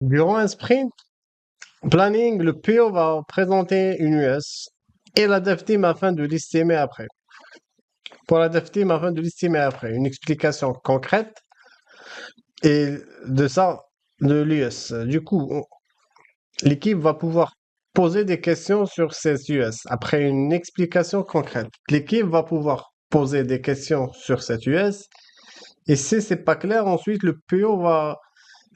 Durant un sprint planning, le PO va présenter une US et la dev team afin de l'estimer après. Pour la dev team afin de l'estimer après. Une explication concrète et de ça, de l'US. Du coup, l'équipe va pouvoir poser des questions sur ces US. Après une explication concrète, l'équipe va pouvoir poser des questions sur cette US. Et si c'est pas clair, ensuite le PO va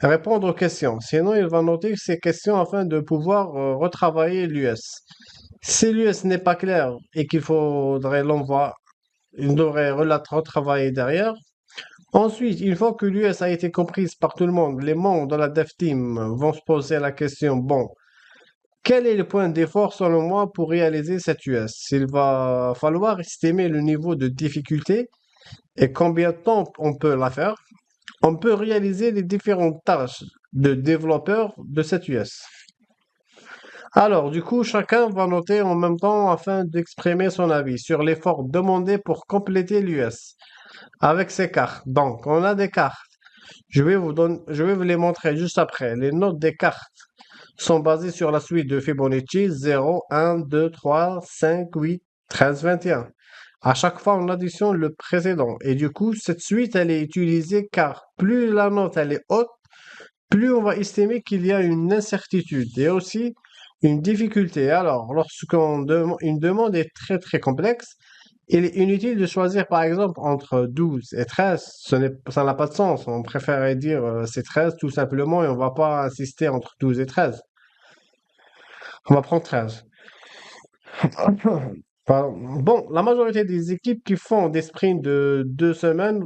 répondre aux questions. Sinon, il va noter ces questions afin de pouvoir retravailler l'US. Si l'US n'est pas clair et qu'il faudrait l'envoi, il devrait la retravailler derrière. Ensuite, une fois que l'US a été comprise par tout le monde, les membres de la dev team vont se poser la question, bon, quel est le point d'effort selon moi pour réaliser cette US? Il va falloir estimer le niveau de difficulté et combien de temps on peut la faire. On peut réaliser les différentes tâches de développeur de cette US. Alors, du coup, chacun va noter en même temps afin d'exprimer son avis sur l'effort demandé pour compléter l'US avec ces cartes. Donc, on a des cartes. Je vais vous les montrer juste après. Les notes des cartes sont basées sur la suite de Fibonacci 0, 1, 2, 3, 5, 8, 13, 21. À chaque fois, on additionne le précédent. Et du coup, cette suite, elle est utilisée car plus la note elle est haute, plus on va estimer qu'il y a une incertitude et aussi une difficulté. Alors, une demande est très très complexe, il est inutile de choisir par exemple entre 12 et 13. Ça n'a pas de sens. On préférerait dire c'est 13 tout simplement et on va pas insister entre 12 et 13. On va prendre 13. Bon, la majorité des équipes qui font des sprints de 2 semaines,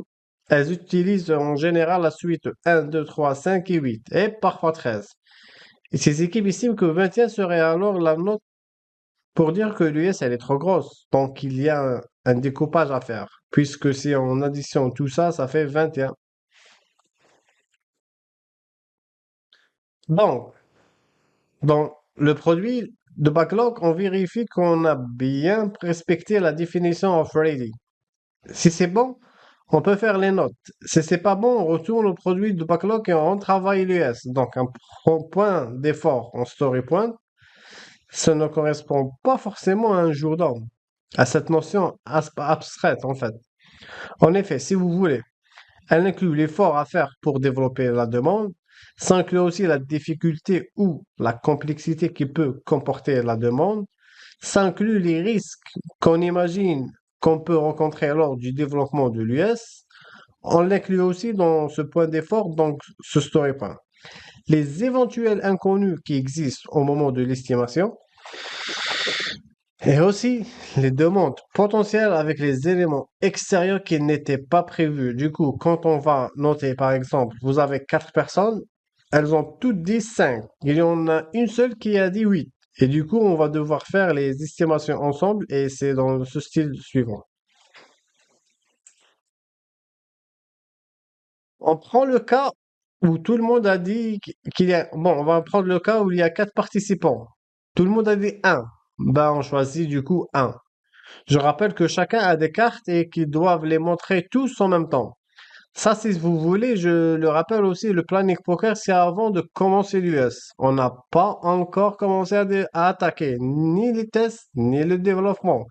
elles utilisent en général la suite 1, 2, 3, 5 et 8 et parfois 13. Et ces équipes estiment que 21 serait alors la note pour dire que l'US elle est trop grosse. Donc il y a un découpage à faire. Puisque si on additionne tout ça, ça fait 21. Donc, dans le produit de backlog, on vérifie qu'on a bien respecté la définition of ready. Si c'est bon, on peut faire les notes. Si c'est pas bon, on retourne au produit de backlog et on travaille l'US. Donc un point d'effort en story point, ça ne correspond pas forcément à un jour d'homme, à cette notion abstraite en fait. En effet, si vous voulez, elle inclut l'effort à faire pour développer la demande, ça inclut aussi la difficulté ou la complexité qui peut comporter la demande, ça inclut les risques qu'on imagine qu'on peut rencontrer lors du développement de l'US. On l'inclut aussi dans ce point d'effort, donc ce story point. Les éventuels inconnus qui existent au moment de l'estimation, et aussi les demandes potentielles avec les éléments extérieurs qui n'étaient pas prévus. Du coup, quand on va noter, par exemple, vous avez 4 personnes, elles ont toutes dit 5. Il y en a une seule qui a dit 8. Et du coup, on va devoir faire les estimations ensemble et c'est dans ce style suivant. On prend le cas où tout le monde a dit qu'il y a... Bon, on va prendre le cas où il y a 4 participants. Tout le monde a dit un. Ben, on choisit du coup un. Je rappelle que chacun a des cartes et qu'ils doivent les montrer tous en même temps. Ça, si vous voulez, je le rappelle aussi, le planning poker, c'est avant de commencer l'US. On n'a pas encore commencé à attaquer ni les tests, ni le développement.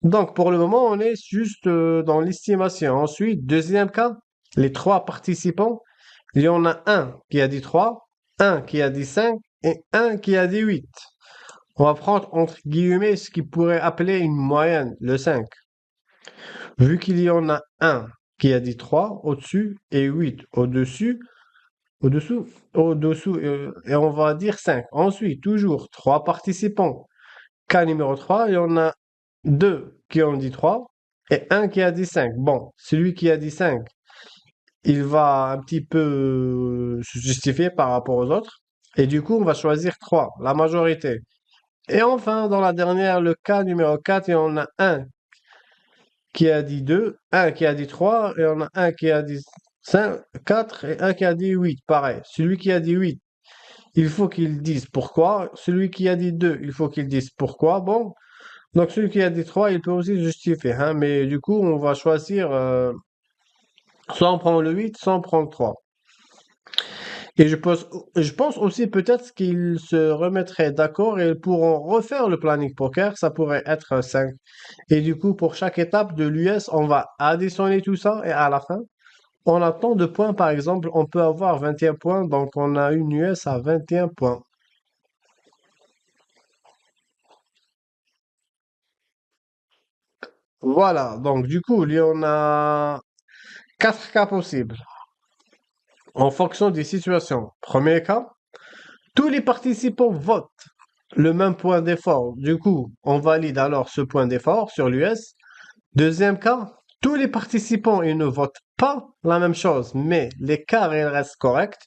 Donc, pour le moment, on est juste dans l'estimation. Ensuite, deuxième cas, les 3 participants, il y en a un qui a dit 3, un qui a dit 5 et un qui a dit 8. On va prendre entre guillemets ce qu'il pourrait appeler une moyenne, le 5. Vu qu'il y en a un qui a dit 3 au-dessus et 8 au-dessus, au-dessous, au-dessous, et on va dire 5. Ensuite, toujours 3 participants. Cas numéro 3, il y en a deux qui ont dit 3 et un qui a dit 5. Bon, celui qui a dit 5, il va un petit peu se justifier par rapport aux autres. Et du coup, on va choisir 3, la majorité. Et enfin, dans la dernière, le cas numéro 4, il y en a un qui a dit 2, un qui a dit 3, et on a un qui a dit 5, 4 et un qui a dit 8. Pareil. Celui qui a dit 8, il faut qu'il dise pourquoi. Celui qui a dit 2, il faut qu'il dise pourquoi. Bon, donc celui qui a dit 3, il peut aussi justifier. Hein, mais du coup, on va choisir soit on prend le 8, soit on prend le 3. Et je pense aussi peut-être qu'ils se remettraient d'accord et ils pourront refaire le planning poker. Ça pourrait être 5. Et du coup, pour chaque étape de l'US, on va additionner tout ça et à la fin, on a tant de points. Par exemple, on peut avoir 21 points. Donc, on a une US à 21 points. Voilà. Donc, du coup, il y en a 4 cas possibles en fonction des situations. Premier cas, tous les participants votent le même point d'effort. Du coup, on valide alors ce point d'effort sur l'US. Deuxième cas, tous les participants ils ne votent pas la même chose, mais l'écart il reste correct.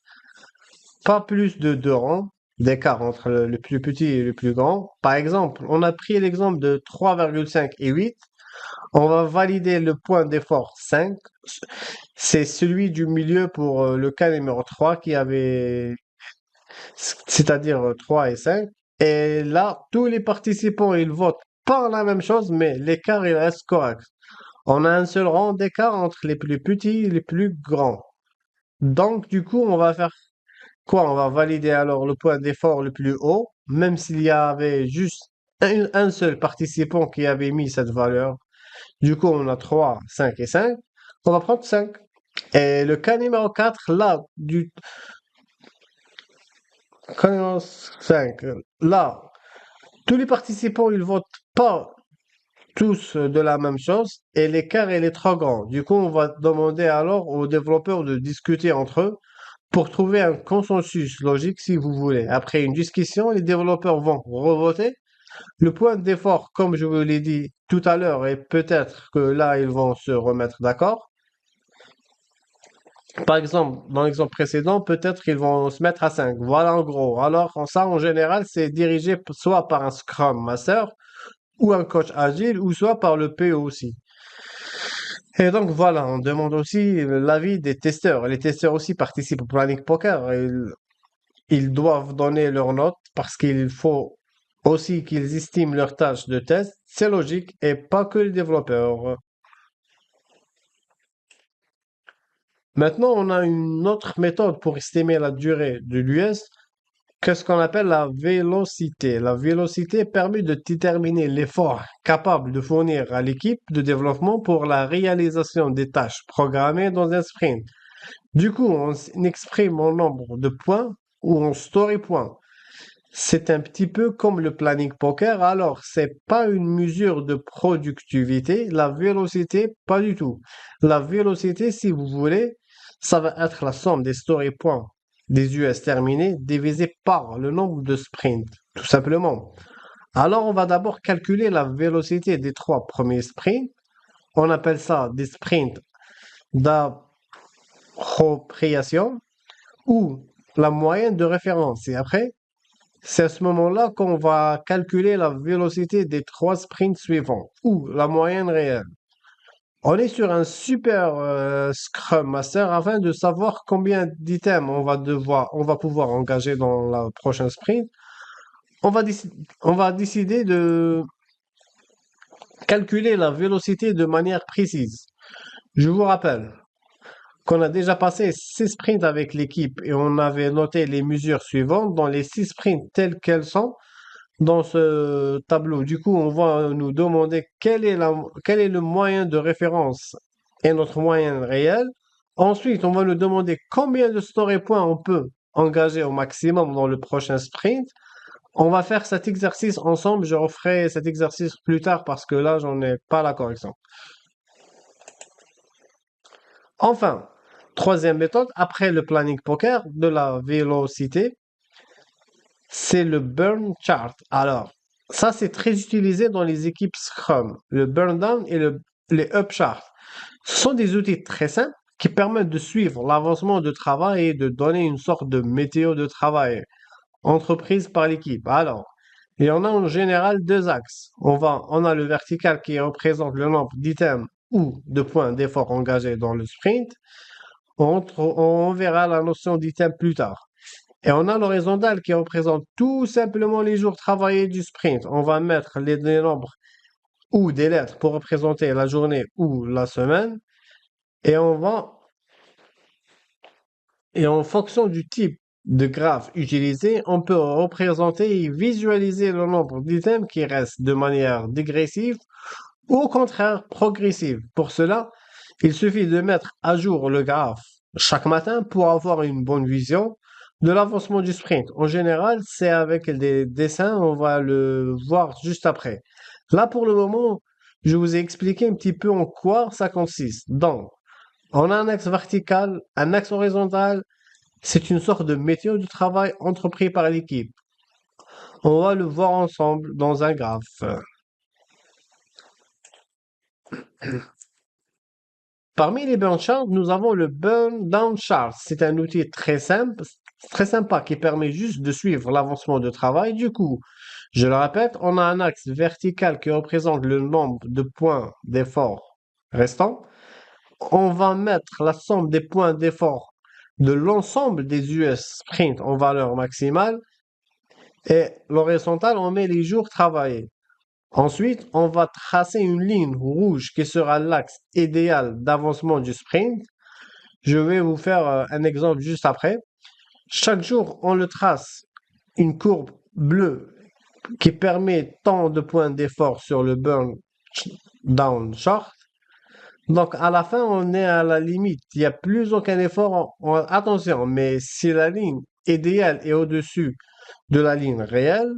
Pas plus de 2 rangs d'écart entre le plus petit et le plus grand. Par exemple, on a pris l'exemple de 3,5 et 8. On va valider le point d'effort 5. C'est celui du milieu pour le cas numéro 3 qui avait, c'est-à-dire 3 et 5. Et là, tous les participants, ils votent pas la même chose, mais l'écart, il reste correct. On a un seul rang d'écart entre les plus petits et les plus grands. Donc, du coup, on va faire quoi? On va valider alors le point d'effort le plus haut, même s'il y avait juste un seul participant qui avait mis cette valeur. Du coup, on a 3, 5 et 5. On va prendre 5. Et le cas numéro 4, là, du cas numéro 5, là, tous les participants, ils votent pas tous de la même chose et l'écart, il est trop grand. Du coup, on va demander alors aux développeurs de discuter entre eux pour trouver un consensus logique si vous voulez. Après une discussion, les développeurs vont revoter. Le point d'effort, comme je vous l'ai dit tout à l'heure, et peut-être que là, ils vont se remettre d'accord. Par exemple, dans l'exemple précédent, peut-être qu'ils vont se mettre à 5. Voilà en gros. Alors, ça, en général, c'est dirigé soit par un Scrum Master ou un coach agile, ou soit par le PO aussi. Et donc voilà, on demande aussi l'avis des testeurs. Les testeurs aussi participent au planning poker. Ils doivent donner leurs notes parce qu'il faut aussi qu'ils estiment leurs tâches de test. C'est logique et pas que les développeurs. Maintenant, on a une autre méthode pour estimer la durée de l'US. Qu'est-ce qu'on appelle la vélocité? La vélocité permet de déterminer l'effort capable de fournir à l'équipe de développement pour la réalisation des tâches programmées dans un sprint. Du coup, on exprime en nombre de points ou en story points. C'est un petit peu comme le planning poker. Alors, c'est pas une mesure de productivité. La vélocité, pas du tout. La vélocité, si vous voulez, ça va être la somme des story points des US terminés divisé par le nombre de sprints, tout simplement. Alors, on va d'abord calculer la vélocité des 3 premiers sprints. On appelle ça des sprints d'appropriation ou la moyenne de référence. Et après, c'est à ce moment-là qu'on va calculer la vélocité des 3 sprints suivants ou la moyenne réelle. On est sur un super Scrum Master afin de savoir combien d'items on va pouvoir engager dans la prochaine sprint. On va décider de calculer la vélocité de manière précise. Je vous rappelle qu'on a déjà passé 6 sprints avec l'équipe et on avait noté les mesures suivantes dans les 6 sprints telles qu'elles sont dans ce tableau. Du coup, on va nous demander quel est le moyen de référence et notre moyenne réelle. Ensuite, on va nous demander combien de story points on peut engager au maximum dans le prochain sprint. On va faire cet exercice ensemble. Je referai cet exercice plus tard parce que là, j'en ai pas la correction. Enfin, troisième méthode, après le planning poker de la vélocité, c'est le burn chart. Alors, ça, c'est très utilisé dans les équipes Scrum. Le burn down et les up chart. Ce sont des outils très simples qui permettent de suivre l'avancement de travail et de donner une sorte de météo de travail entreprise par l'équipe. Alors, il y en a en général 2 axes. On a le vertical qui représente le nombre d'items ou de points d'effort engagés dans le sprint. On verra la notion d'item plus tard. Et on a l'horizontal qui représente tout simplement les jours travaillés du sprint. On va mettre les nombres ou des lettres pour représenter la journée ou la semaine. Et on va Et en fonction du type de graphe utilisé, on peut représenter et visualiser le nombre d'items qui restent de manière dégressive ou au contraire progressive. Pour cela, il suffit de mettre à jour le graphe chaque matin pour avoir une bonne vision de l'avancement du sprint. En général, c'est avec des dessins, on va le voir juste après. Là, pour le moment, je vous ai expliqué un petit peu en quoi ça consiste. Donc, on a un axe vertical, un axe horizontal, c'est une sorte de méthode de travail entrepris par l'équipe. On va le voir ensemble dans un graphe. Parmi les burn charts, nous avons le burn down chart. C'est un outil très simple, très sympa qui permet juste de suivre l'avancement de travail. Du coup, je le répète, on a un axe vertical qui représente le nombre de points d'effort restants. On va mettre la somme des points d'effort de l'ensemble des US sprint en valeur maximale et l'horizontal, on met les jours travaillés. Ensuite, on va tracer une ligne rouge qui sera l'axe idéal d'avancement du sprint. Je vais vous faire un exemple juste après. Chaque jour, on le trace une courbe bleue qui permet tant de points d'effort sur le burn down chart. Donc, à la fin, on est à la limite. Il n'y a plus aucun effort. Attention, mais si la ligne idéale est au-dessus de la ligne réelle,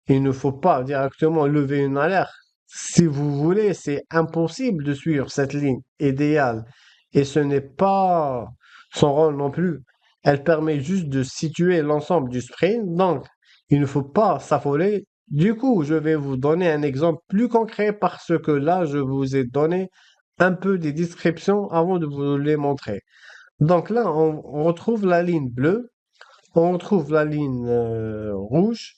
il ne faut pas directement lever une alerte. Si vous voulez, c'est impossible de suivre cette ligne idéale. Et ce n'est pas son rôle non plus. Elle permet juste de situer l'ensemble du sprint. Donc, il ne faut pas s'affoler. Du coup, je vais vous donner un exemple plus concret parce que là, je vous ai donné un peu des descriptions avant de vous les montrer. Donc là, on retrouve la ligne bleue, on retrouve la ligne rouge.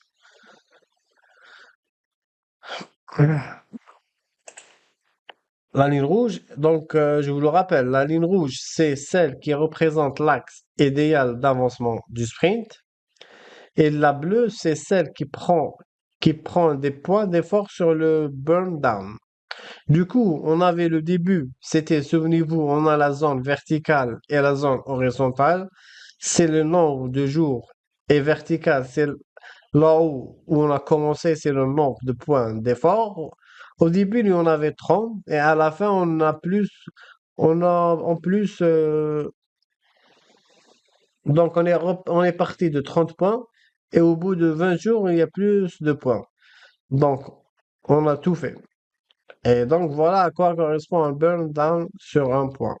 La ligne rouge, donc je vous le rappelle, la ligne rouge, c'est celle qui représente l'axe idéal d'avancement du sprint. Et la bleue, c'est celle qui prend des points d'effort sur le burn down. Du coup, on avait le début, c'était, souvenez-vous, on a la zone verticale et la zone horizontale. C'est le nombre de jours. Et vertical, c'est là où on a commencé, c'est le nombre de points d'effort. Au début, nous, on avait 30 et à la fin, on a en plus, donc on est parti de 30 points et au bout de 20 jours, il y a plus de points. Donc, on a tout fait. Et donc, voilà à quoi correspond un burn down sur un point.